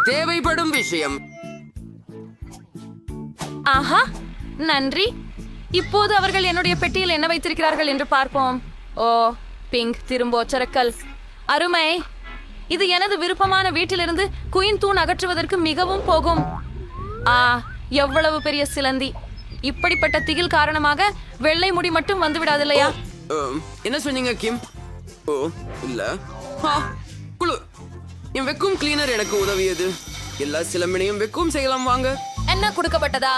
தேவைப்படும் விஷயம். ஆஹா, நன்றி. இப்போது அவர்கள் என்னுடைய பெட்டியில் என்ன வைத்திருக்கிறார்கள் என்று பார்ப்போம். ஓ, பிங்க் திரும்ப ஒச்சரக்கல். அருமை. இது எனது விருப்பமான வீட்டிலிருந்து குயின் தூண் அகற்றுவதற்கு மிகவும் போகும். எவ்வளவு பெரிய சிலந்தி. இப்படிப்பட்ட திகில் காரணமாக வெள்ளை முடி மட்டும் வந்து விடாதில்லையா? என்ன சொன்னீங்க கிம்? ஓ இல்ல, குழு. என் வெக்கும் கிளீனர் எனக்கு உதவியது. எல்லா சிலம்பினையும் வெக்கும் செய்யலாம் வாங்க. என்ன கொடுக்கப்பட்டதா?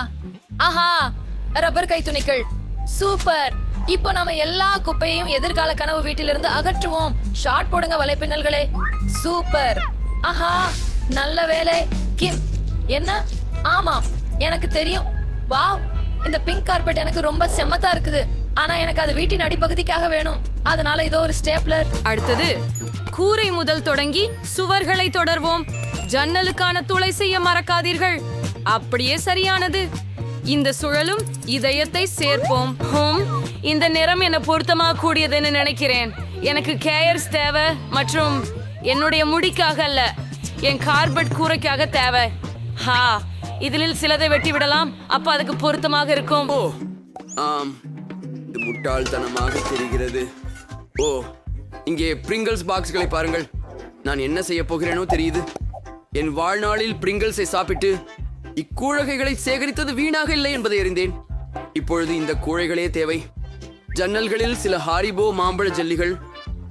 ஆஹா, ரப்பர் கை துணிகள். சூப்பர். இப்போ நாம எல்லா குப்பையையும் எதிர்கால கனவு வீட்டிலிருந்து அகற்றுவோம். ஷார்ட் போடுங்க வலைப்பின்னல்களே. சூப்பர். ஆஹா, நல்ல வேலை கிம். என்ன? ஆமாம், எனக்கு தெரியும். வாவ், இந்த பிங்க் கார்பெட் எனக்கு ரொம்ப செம்மத்தா இருக்குது. ஆனா எனக்கு அது வீட்டின் அடிப்பகுதிக்காக வேணும். அதனால இதோ ஒரு ஸ்டேப்லர். அடுத்தது கூரை முதல் தொடங்கி சுவர்களை தொடர்வோம். ஜன்னலுக்கான துளை செய்ய மறக்காதீர்கள். அப்படியே சரியானது. இந்த சுழலும் இதயத்தை சேர்ப்போம். இந்த நிறம் என்ன பொருத்தமாக கூடியதுன்னு நினைக்கிறேன். எனக்கு கேயர்ஸ் தேவை மற்றும் என்னுடைய முடிக்காக அல்ல, என் கார்பெட் கூரைக்காக தேவை. இதில் சிலதை வெட்டி விடலாம். அப்ப அதுக்கு பொருத்தமாக இருக்கும். ஓ ஆம், இது முட்டாள்தனமாக தெரிகிறது. ஓ, இங்கே பிரிங்கிள்ஸ் பாக்ஸ்களை பாருங்கள். நான் என்ன செய்ய போகிறேனோ தெரியுது. என் வாழ்நாளில் பிரிங்கிள்ஸை சாப்பிட்டு இக்கூழைகளை சேகரித்தது வீணாக இல்லை என்பதை அறிந்தேன். இப்பொழுது இந்த கூழைகளே தேவை. ஜன்னல்களில் சில ஹாரிபோ மாம்பழ ஜல்லிகள்,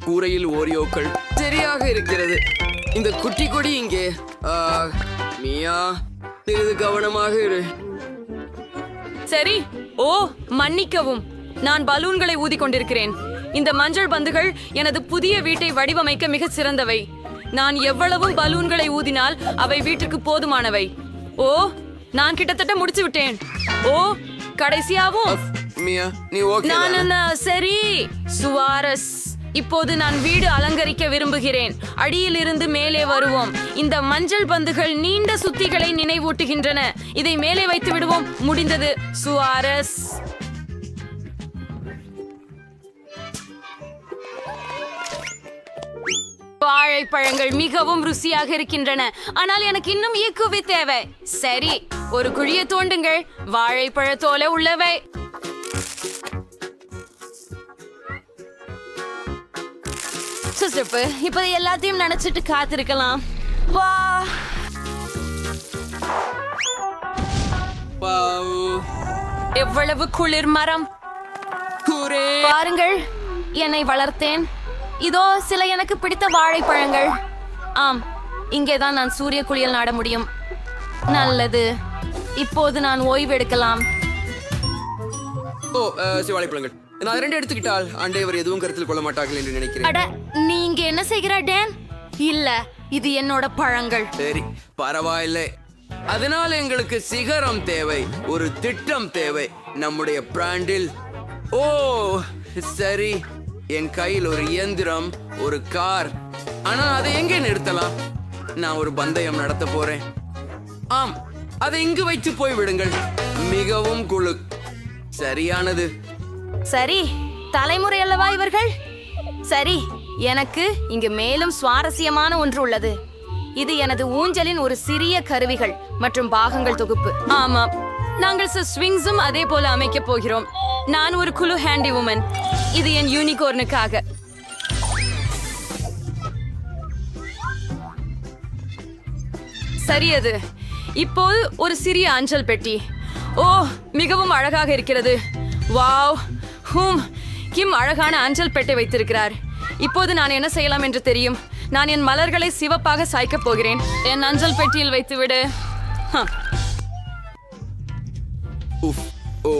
கூரையில் ஓரியோக்கள். சரியாக இருக்கிறது. இந்த குட்டி கொடி இங்கே. மியா, சிறிது கவனமாக இரு. சரி. ஓ, மன்னிக்கவும், நான் பலூன்களை ஊதி கொண்டிருக்கிறேன். இந்த மஞ்சள் பந்துகள் எனது புதிய வீட்டை வடிவமைக்க மிக சிறந்தவை. நான் எவ்வளவும் பலூன்களை ஊதினால் அவை வீட்டுக்கு போதுமானவை. ஓ, நான் கிட்டத்தட்ட முடிச்சு விட்டேன். ஓ, கடைசியாவும் மியா, நீ ஓகே? சரி. சுவாரஸ். இப்போது நான் வீடு அலங்கரிக்க விரும்புகிறேன். அடியில் இருந்து மேலே வருவோம். இந்த மஞ்சள் பந்துகள் நீண்ட சுத்திகளை நினைவூட்டுகின்றன. இதை மேலே வைத்து விடுவோம். முடிந்தது. சுவாரஸ். வாழைப்பழங்கள் மிகவும் ருசியாக இருக்கின்றன. ஆனால் எனக்கு இன்னும் ஈக்குவி தேவை. சரி, ஒரு குழியை தோண்டுங்கள். வாழைப்பழத்தோல உள்ளவை. இப்ப எல்லாத்தையும் நினைச்சிட்டு காத்திருக்கலாம். வா, எவ்வளவு குளிர் மரம். பாருங்கள், என்னை வளர்த்தேன். இதோ சில எனக்கு பிடித்த வாழைப்பழங்கள். ஆம், இங்கேதான் நான் சூரிய குளியல் நாட முடியும். நல்லது. இப்போது நான் ஓய்வு எடுக்கலாம். ஓ, வாழைப்பழங்கள். நான் 2 எடுத்துக்கிட்டால் அண்டையவர் எதுவும் கருத்தில் கொள்ள மாட்டார்கள் என்று நினைக்கிறேன். நீ இங்க என்ன செய்கிற டேன்? இல்ல, இது என்னோட பழங்கள். சரி, பரவாயில்லை. அதனால எங்களுக்கு சிகரம் தேவை, ஒரு திட்டம் தேவை நம்முடைய பிராண்டில். ஓ சரி, என் கையில் ஒரு இயந்திரம், ஒரு கார். ஆனா அதை எங்கே நிறுத்தலாம்? நான் ஒரு பந்தயம் நடத்த போறேன். ஆம், அதை இங்கு வைத்து போய் விடுங்கள். மிகவும் குழு. சரியானது. சரி, தலைமுறை அல்லவா இவர்கள்? சரி, எனக்கு இங்கு மேலும் சுவாரஸ்யமான ஒன்று உள்ளது. இது எனது ஊஞ்சலின் ஒரு சிறிய கருவிகள் மற்றும் பாகங்கள் தொகுப்பு. ஆமாம், நாங்கள் ஸ்விங்ஸும் அதே போல அமைக்க போகிறோம். நான் ஒரு குழு ஹேண்டி உமன். இது என் யூனிகார்னுக்காக. சரியது. இப்போது ஒரு சிறிய அஞ்சல் பெட்டி. ஓ, மிகவும் அழகாக இருக்கிறது. வாவ். கிம் அழகான அஞ்சல் பெட்டை வைத்திருக்கிறார். இப்போது நான் என்ன செய்யலாம் என்று தெரியும். நான் என் மலர்களை சிவப்பாக சாய்க்கப் போகிறேன். என் அஞ்சல் பெட்டியில் வைத்துவிடு. ஓ,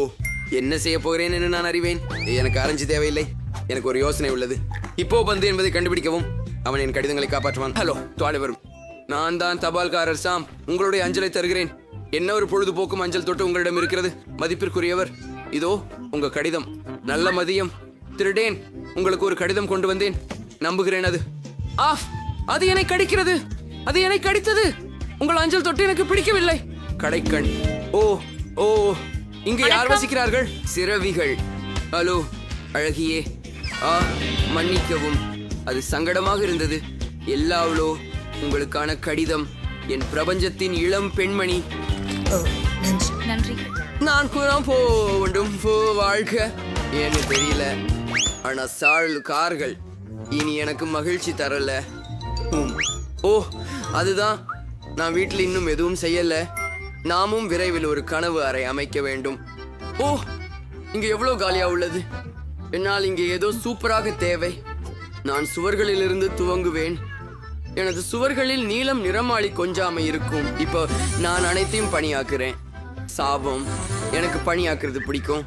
என்ன செய்ய போகிறேன் என்று நான் அறிவேன். எனக்கு அரைஞ்சு தேவையில்லை. எனக்கு ஒரு யோசனை உள்ளது. இப்போ பந்து என்பதை கண்டுபிடிக்கவும். அவன் என் கடிதங்களை காப்பாற்றுவான். ஹலோ துவாலை வரும். நான் தான் தபால்காரர் சாம். உங்களுடைய அஞ்சலை தருகிறேன். என்ன ஒரு பொழுதுபோக்கும் அஞ்சல் தொட்டு உங்களிடம் இருக்கிறது மதிப்பிற்குரியவர். இதோ உங்க கடிதம். நல்ல மதியம். திருடேன், உங்களுக்கு ஒரு கடிதம் கொண்டு வந்தேன். நம்புகிறேன் அது. அது என்னை கடிக்கிறது. அது என்னை கடித்தது. உங்கள் அஞ்சல் தொட்டு எனக்கு பிடிக்கவில்லை. கடைக்கண். ஓ ஓ, இங்கு யார் வசிக்கிறார்கள்? சிறவிகள். ஹலோ அழகியே. மன்னிக்கவும், அது சங்கடமாக இருந்தது. எல்லாவளோ உங்களுக்கான கடிதம். என் பிரபஞ்சத்தின் இளம் பெண்மணி. நன்றி. நான் கூட போண்டும் வாழ்க்கை ஏன்னு தெரியல. ஆனா கார்கள் இனி எனக்கு மகிழ்ச்சி தரல. ஓ அதுதான், நான் வீட்டில் இன்னும் எதுவும் செய்யல. நாமும் விரைவில் ஒரு கனவு அறை அமைக்க வேண்டும். ஓ இங்க எவ்வளவு காலியா உள்ளது. என்னால் இங்கே ஏதோ சூப்பராக தேவை. நான் சுவர்களிலிருந்து துவங்குவேன். எனது சுவர்களில் நீலம் நிறமாளி கொஞ்சாமை இருக்கும். இப்போ நான் அனைத்தையும் பணியாக்குறேன். சாபம், எனக்கு பணியாக்குறது பிடிக்கும்.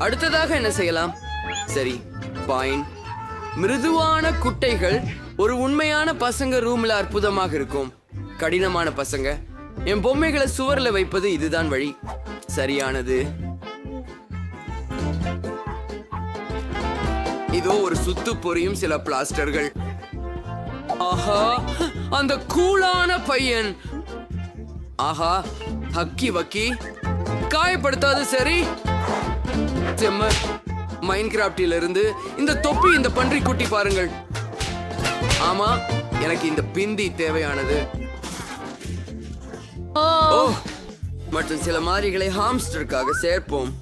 அடுத்ததாக என்ன செய்யலாம்? சரி, பாயின். மிருதுவான குட்டைகள் ஒரு உண்மையான பசங்க ரூம்ல அற்புதமாக இருக்கும். கடினமான பசங்க என் பொம்மைகளை சுவர்ல வைப்பது இதுதான் வழி. சரியானது. இதோ ஒரு சுத்து பொரியும் சில பிளாஸ்டர்கள். ஆஹா, அந்த கூலான பையன். ஆஹா, ஹக்கி வக்கி காயப்படுத்தாது. சரி, மைன்கிராஃப்டில் இருந்து இந்த தொப்பி, இந்த பன்றி குட்டி பாருங்கள். ஆமா, எனக்கு இந்த பிந்தி தேவையானது. ஓ, மற்றும் சில மாறிகளை ஹாம்ஸ்டருக்காக சேர்ப்போம்.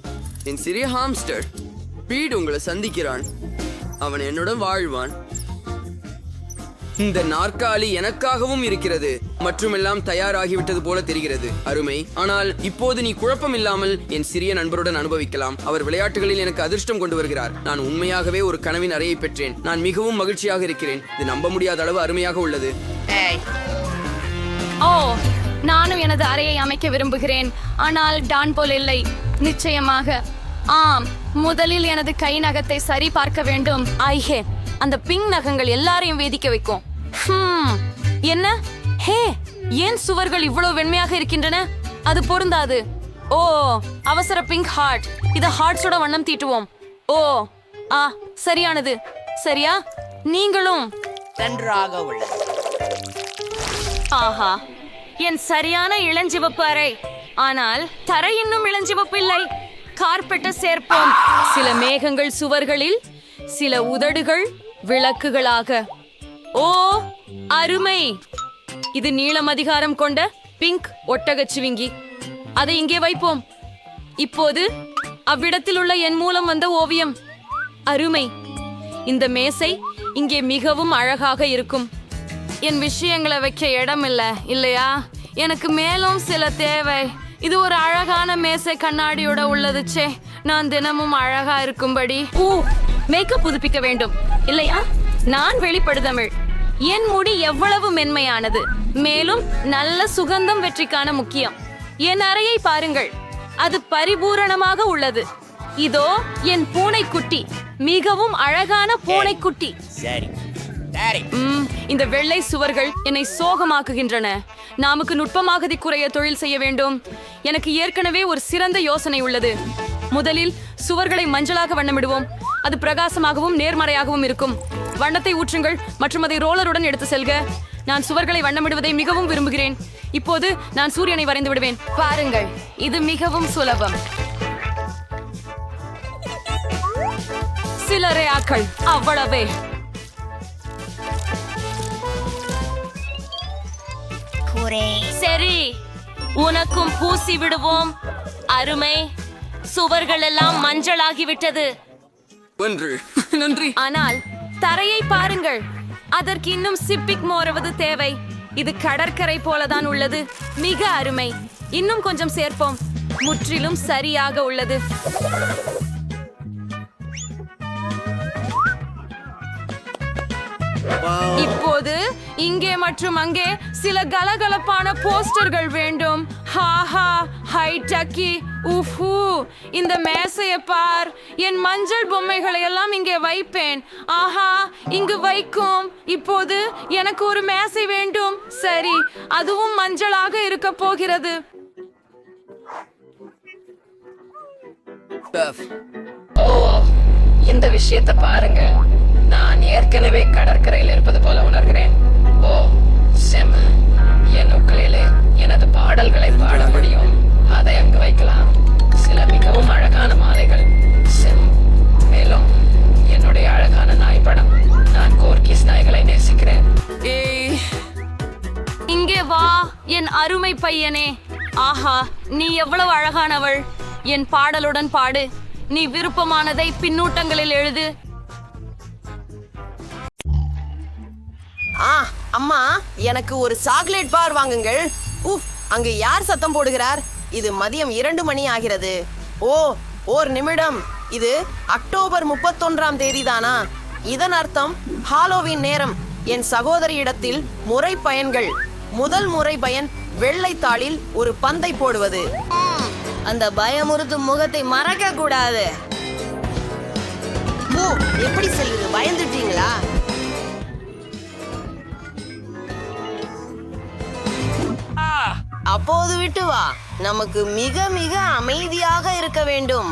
என் சிறிய ஹாம்ஸ்டர் பீட் உங்களை சந்திக்கிறான். அவன் என்னுடன் வாழ்வான். இந்த நாற்காலி எனக்காகவும் இருக்கிறது மற்றும் எல்லாம் தயாராகிவிட்டது போல தெரிகிறது. அருமை. ஆனால் இப்போது நீ குழப்பம் இல்லாமல் என் சிறிய நண்பருடன் அனுபவிக்கலாம். அவர் விளையாட்டுகளில் எனக்கு அதிர்ஷ்டம் கொண்டு வருகிறார். நான் உண்மையாகவே ஒரு கனவின் அறையை பெற்றேன். நான் மிகவும் மகிழ்ச்சியாக இருக்கிறேன். இது நம்ப முடியாத அளவு அருமையாக உள்ளது. ஓ, நானும் எனது அறையை அமைக்க விரும்புகிறேன். ஆனால் டான் போல் இல்லை. நிச்சயமாக ஆம். முதலில் எனது கை நகத்தை சரி பார்க்க வேண்டும். ஐஹே, அந்த பிங்க் நகங்கள் எல்லாரையும் வேதிக்க வைக்கும். என்ன? ஹே, ஏன் சுவர்கள் இவ்வளவு வெண்மையாக இருக்கின்றன? அது பொருந்தாது. ஓ, அவசர பிங்க் ஹார்ட். இத ஹார்ட்ஸோட வண்ணம் தீட்டுவோம். ஓ, சரியானது. சரியா? நீங்களும் நன்றாக உள்ளது. ஆஹா, என் சரியான இளஞ்சிவப்பு அறை. ஆனால் தரை இன்னும் இளஞ்சிவப்பு இல்லை. கார்பெட்டை சேர்ப்போம். சில மேகங்கள் சுவர்களில், சில உதடுகள் விளக்குகளாக. ஓ அருமை. இது நீளம் அதிகாரம் கொண்ட பிங்க் ஒட்டகச்சிவிங்கி. அதை இங்கே வைப்போம். இப்போது அவ்விடத்தில் உள்ள என் மூலம் வந்த ஓவியம். அருமை. இந்த மேசை இங்கே மிகவும் அழகாக இருக்கும். என் விஷயங்களை வைக்க இடம் இல்லை இல்லையா? எனக்கு மேலும் சில தேவை. இது ஒரு அழகான மேசை கண்ணாடியோட உள்ளது. சே, நான் தினமும் அழகா இருக்கும்படி மேக்கப் புதுப்பிக்க வேண்டும் இல்லையா? நான் வெளிப்படுதமிழ். என் முடி எவ்வளவு மென்மையானது. மேலும் நல்ல சுகந்தம் வெற்றிக்கான முக்கியம். என் அறையை பாருங்கள், அது பரிபூரணமாக உள்ளது. இதோ என் பூனைக்குட்டி, மிகவும் அழகான பூனைக்குட்டி. சரி சரி. இந்த வெள்ளை சுவர்கள் என்னை சோகமாக்குகின்றன. நமக்கு நுட்பமாக குறைய தொழில் செய்ய வேண்டும். எனக்கு ஏற்கனவே ஒரு சிறந்த யோசனை உள்ளது. முதலில் சுவர்களை மஞ்சளாக வண்ணமிடுவோம். அது பிரகாசமாகவும் நேர்மறையாகவும் இருக்கும். வண்ணத்தை ஊற்றுங்கள் மற்றும் அதை ரோலருடன் எடுத்து செல்க. நான் சுவர்களை வண்ணமிடுவதை மிகவும் விரும்புகிறேன். இப்போது நான் சூரியனை வரைந்து விடுவேன். பாருங்கள், இது மிகவும் சுலபம். சில ரேயாக்கள், அவ்வளவே. சரி, உனக்கும் பூசி விடுவோம். அருமை. சுவர்கள் எல்லாம் மஞ்சளாகிவிட்டது. நன்றி. ஆனால் தரையை பாருங்கள், அதற்கு இன்னும் சிப்பிக் மோருவது தேவை. இது கடற்கரை போலதான் உள்ளது. மிக அருமை. இன்னும் கொஞ்சம் சேர்ப்போம். முற்றிலும் சரியாக உள்ளது. இப்போது இங்கே மற்றும் அங்கே சில கலகலப்பான போஸ்டர்கள் வேண்டும். ஹாஹா, ஹை டக்கி, உஃபு. இந்த மேசையை பார். என் மஞ்சள் பொம்மைகளை எல்லாம் இங்கே வைப்பேன். ஆஹா, இங்கு வைக்கும். இப்போது எனக்கு ஒரு மேசை வேண்டும். சரி, அதுவும் மஞ்சளாக இருக்க போகிறது. இந்த விஷயத்தை பாருங்க. நான் ஏற்கனவே கடற்கரையில் இருப்பது போல உணர்கிறேன். ஓ செம. என் உக்களிலே எனது பாடல்களை பாட முடியும். அதை அங்கு வைக்கலாம். சில மிகவும் அழகான மாலைகள். மேலும் என்னுடைய அழகான நாய் படம். நான் கோர்கிஸ் நாய்களை நேசிக்கிறேன். இங்கே வா, என் அருமை பையனே. ஆஹா, நீ எவ்வளவு அழகானவள். என் பாடலுடன் பாடு. நீ விருப்பமானதை பின்னூட்டங்களில் எழுது. அம்மா, எனக்கு ஒரு சாக்லேட் பார் வாங்குங்கள். அங்கு யார் சத்தம் போடுகிறார்? இது மதியம் 2 மணி ஆகிறது. ஓர் நிமிடம். இது அக்டோபர் 31ஆம் தேதிதானா? இதன் அர்த்தம் ஹாலோவின் நேரம். என் சகோதரியிடத்தில் முறை பயன்கள். முதல் முறை பயன் வெள்ளை தாளில் ஒரு பந்தை போடுவது. அந்த பயமுறுத்தும் முகத்தை மறக்க கூடாது. எப்படி செல்லுது? பயந்துட்டீங்களா? அப்போது விட்டு வா. நமக்கு மிக மிக அமைதியாக இருக்க வேண்டும்.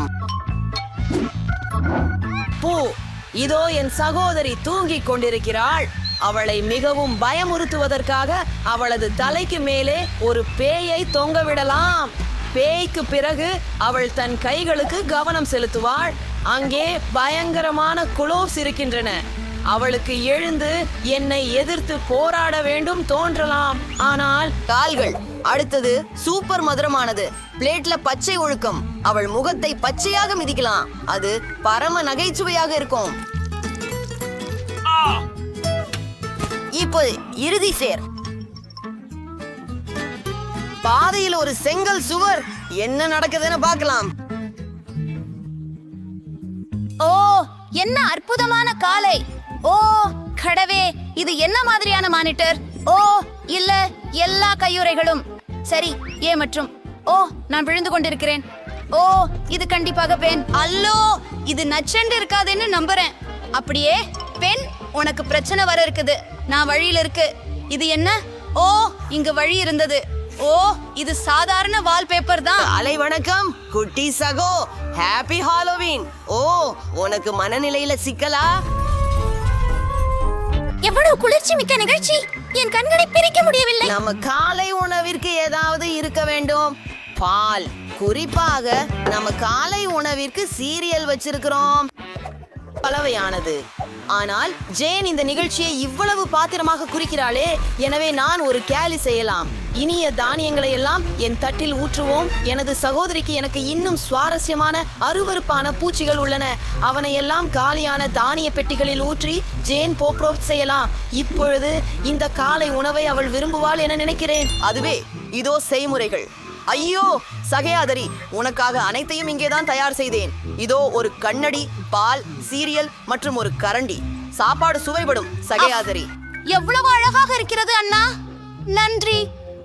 இதோ என் சகோதரி தூங்கிக் கொண்டிருக்கிறாள். அவளை மிகவும் பயமுறுத்துவதற்காக அவளது தலைக்கு மேலே ஒரு பேயை தொங்கவிடலாம். பேய்க்கு பிறகு அவள் தன் கைகளுக்கு கவனம் செலுத்துவாள். அங்கே பயங்கரமான குளோவ்ஸ் இருக்கின்றன. அவளுக்கு எழுந்து என்னை எதிர்த்து போராட வேண்டும் தோன்றலாம். ஆனால் கால்கள். அடுத்தது சூப்பர் மதுரமானது. பிளேட்ல பச்சை ஒழுக்கம். அவள் முகத்தை பச்சையாக மிதிக்கலாம். அது பரம நகைச்சுவையாக இருக்கும். இப்போ இறுதி சேர். பாதையில் ஒரு செங்கல் சுவர். என்ன நடக்குதுன்னு பார்க்கலாம். ஓ, என்ன அற்புதமான காலை. ஓ கடவே, இது என்ன மாதிரியான மானிட்டர்? ஓ இல்ல, எல்லா கையுறைகளும் சரி. ஏ மற்றும் நான் விழுந்து கொண்டிருக்கிறேன். ஓ, இது கண்டிப்பாக பெண். அல்லோ, இது நச்சண்டு இருக்காதுன்னு நம்புறேன். அப்படியே பெண், உனக்கு பிரச்சனை வர இருக்குது. நான் வழியில இருக்கு. இது என்ன? ஓ, இங்க வழி இருந்தது. ஓ, இது சாதாரண வால்பேப்பர் தான். அலை வணக்கம் குட்டி சகோ. Happy Halloween. ஓ, உனக்கு மனநிலையில சிக்கலா? எவ்வளவு குளிர்ச்சி மிக்க நிகழ்ச்சி. என் கண்களை பிரிக்க முடியவில்லை. நம்ம காலை உணவிற்கு ஏதாவது இருக்க வேண்டும். பால். குறிப்பாக நம்ம காலை உணவிற்கு சீரியல் வச்சிருக்கிறோம். பலவையானது. ஆனால் ஜேன் இந்த நிகழ்ச்சியை இவ்வளவு பாத்திரமாக குறிக்கிறாளே. எனவே நான் ஒரு கேலி செய்யலாம். இனிய தானியங்களை எல்லாம் என் தட்டில் ஊற்றுவோம். எனது சகோதரிக்கு எனக்கு இன்னும் சுவாரஸ்யமான அருவருப்பான பூச்சிகள் உள்ளன. அவனை எல்லாம் காலியான தானிய பெட்டிகளில் ஊற்றி ஜேன் போப்ரோப் செய்யலாம். இப்பொழுது இந்த காலை உணவை அவள் விரும்புவாள் என நினைக்கிறேன். அதுவே இதோ செய்முறைகள். ஐயோ சகையாதரி, உனக்காக அனைத்தையும் இங்கேதான் தயார் செய்தேன். இதோ ஒரு கண்ணடி, பால், சீரியல் மற்றும் ஒரு கரண்டி. சாப்பாடு சுவைபடும் சகையாதரி. எவ்வளவு அழகாக இருக்கிறது அண்ணா. நன்றி.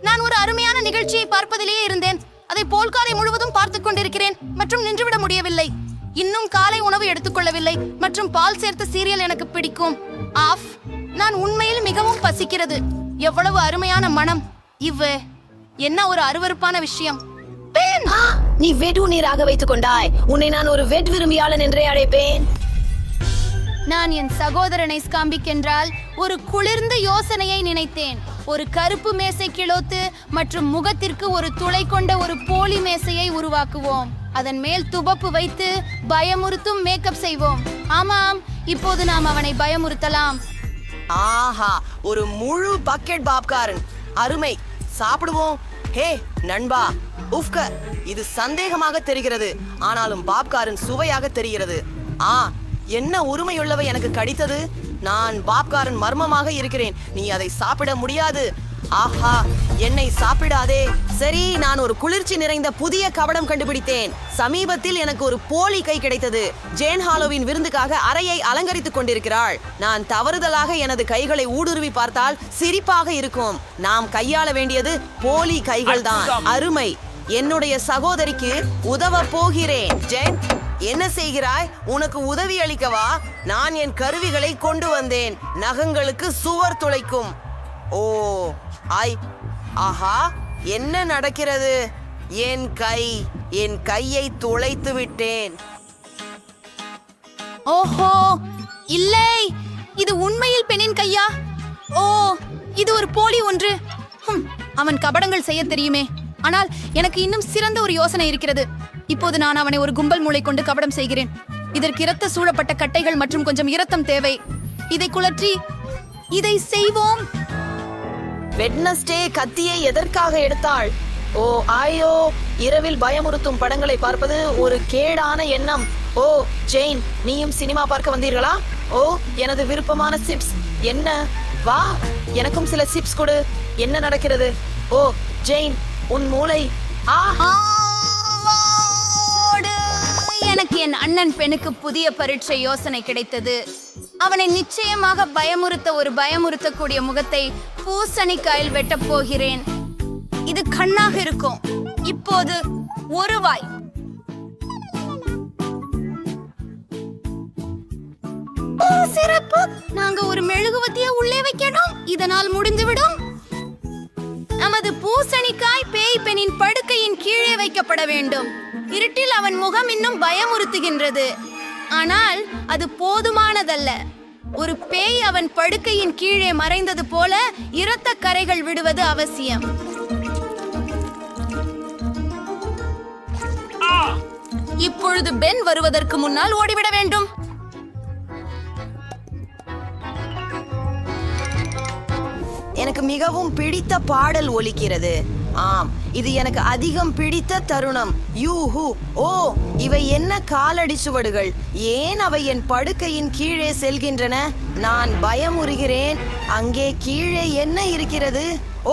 நான் ஒரு அருமையான நிகழ்ச்சியை பார்ப்பதிலேயே இருந்தேன். அதை போல் காலை முழுவதும் பார்த்துக் கொண்டிருக்கிறேன் மற்றும் நின்றுவிட முடியவில்லை. இன்னும் காலை உணவு எடுத்துக்கொள்ளவில்லை மற்றும் பால் சேர்த்த சீரியல் எனக்கு பிடிக்கும். நான் உண்மையில் மிகவும் பசிக்கிறது. எவ்வளவு அருமையான மனம். என்ன ஒரு அருவருப்பான விஷயம். நீ வெடு நீராக வைத்துக் கொண்டாய். உன்னை நான் ஒரு வெட் விரும்பியாளன் என்றே அழைப்பேன். நான் என் சகோதரனை ஸ்காம்பிக் என்றால் ஒரு குளிர்ந்த யோசனையை நினைத்தேன். ஒரு கருப்பு மேசை கிளோத்து மற்றும் முகத்திற்கு ஒரு துளை கொண்ட ஒரு போலி மேசையை உருவாக்குவோம். அதன் மேல் துபப்பு வைத்து பயமுறுத்தும் மேக்கப் செய்வோம். ஆமாம், இப்போது நாம் அவனை பயமுறுத்தலாம். ஆஹா, ஒரு முழு பக்கெட் பாப்கார்ன். அருமை. சாப்பிடுவோம். ஹே நண்பா, இது சந்தேகமாக தெரிகிறது. ஆனாலும் பாப்கார்ன் சுவையாக தெரிகிறது. என்ன உரிமையுள்ளவை எனக்கு கடித்தது. நான் பாப்கார்ன் மர்மமாக இருக்கிறேன். நீ அதை சாப்பிட முடியாது. ஆஹா, என்னை சாப்பிடாதே. சரி, நான் ஒரு குளிர்ச்சி நிறைந்த புதிய கவடம் கண்டுபிடித்தேன். சமீபத்தில் எனக்கு ஒரு போலி கை கிடைத்தது. ஜேன் ஹாலோவின் விருந்துக்காக அறையை அலங்கரித்துக் கொண்டிருக்கிறாள். நான் தவறுதலாக எனது கைகளை ஊடுருவி பார்த்தால் சிரிப்பாக இருக்கும். நாம் கையாள வேண்டியது போலி கைகள் தான். அருமை. என்னுடைய சகோதரிக்கு உதவ போகிறேன். ஜேன், என்ன செய்கிறாய்? உனக்கு உதவி அளிக்கவா? நான் என் கருவிகளை கொண்டு வந்தேன். நகங்களுக்கு சுவர் துளைக்கும். ஓ ஆஹா, என்ன நடக்கிறது? என் கையை துளைத்து விட்டேன். ஓஹோ, இல்லை, இது உண்மையில் பெண்ணின் கையா? ஓ, இது ஒரு போலி ஒன்று. அவன் கபடங்கள் செய்ய தெரியுமே. ஆனால் எனக்கு இன்னும் சிறந்த ஒரு யோசனை இருக்கிறது. இப்போது நான் அவனை ஒரு கும்பல் மூளை கொண்டு கபடம் செய்கிறேன். இதற்கு இரத்த சூழப்பட்ட கட்டைகள் மற்றும் கொஞ்சம் இரத்தம் தேவை. இதை குழற்றி இதை செய்வோம். வெட்னஸ்டே கத்தியை எதற்காக எடுத்தாள்? ஓ ஆயோ, இரவில் பயமுறுத்தும் படங்களை பார்ப்பது ஒரு கேடான எண்ணம். ஓ ஜெயின், நீயும் சினிமா பார்க்க வந்தீர்களா? ஓ, எனது விருப்பமான சிப்ஸ் என்ன? வா, எனக்கும் சில சிப்ஸ் கொடு. என்ன நடக்கிறது? ஓ ஜெயின், உன் மூளை. எனக்கு என் அண்ணன் பெண்ணுக்கு புதிய பரீட்சை யோசனை கிடைத்தது. அவனை நிச்சயமாக பயமுறுத்தக்கூடிய முகத்தை பூசணிக்காயில் வெட்டப் போகிறேன். இது கண்ணாக இருக்கும். இப்போது ஒரு வாய். சிறப்பு. நாங்க ஒரு மெழுகுவத்தியை உள்ளே வைக்கணும். இதனால் முடிந்துவிடும். நமது பூசணிக்காய் பேய் பெண்ணின் படுக்கையின் கீழே வைக்கப்பட வேண்டும். இருட்டில் அவன் முகம் இன்னும் பயமுறுத்துகின்றது. ஆனால் அது போதுமானதல்ல. ஒரு பேய் அவன் படுக்கையின் கீழே மறைந்தது போல இரத்த கரைகள் விடுவது அவசியம். இப்பொழுது பென் வருவதற்கு முன்னால் ஓடிவிட வேண்டும். எனக்கு மிகவும் பிடித்த பாடல் ஒலிக்கிறது. ஆம், இது எனக்கு அதிகம் பிடித்த தருணம். யூஹூ! ஓ, இவை என்ன காலடி சுவடுகள்! ஏன் அவை என் படுக்கையின் கீழே செல்கின்றன? நான் பயமுறுகிறேன். அங்கே கீழே என்ன இருக்கிறது?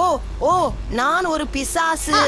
ஓ ஓ, நான் ஒரு பிசாசு.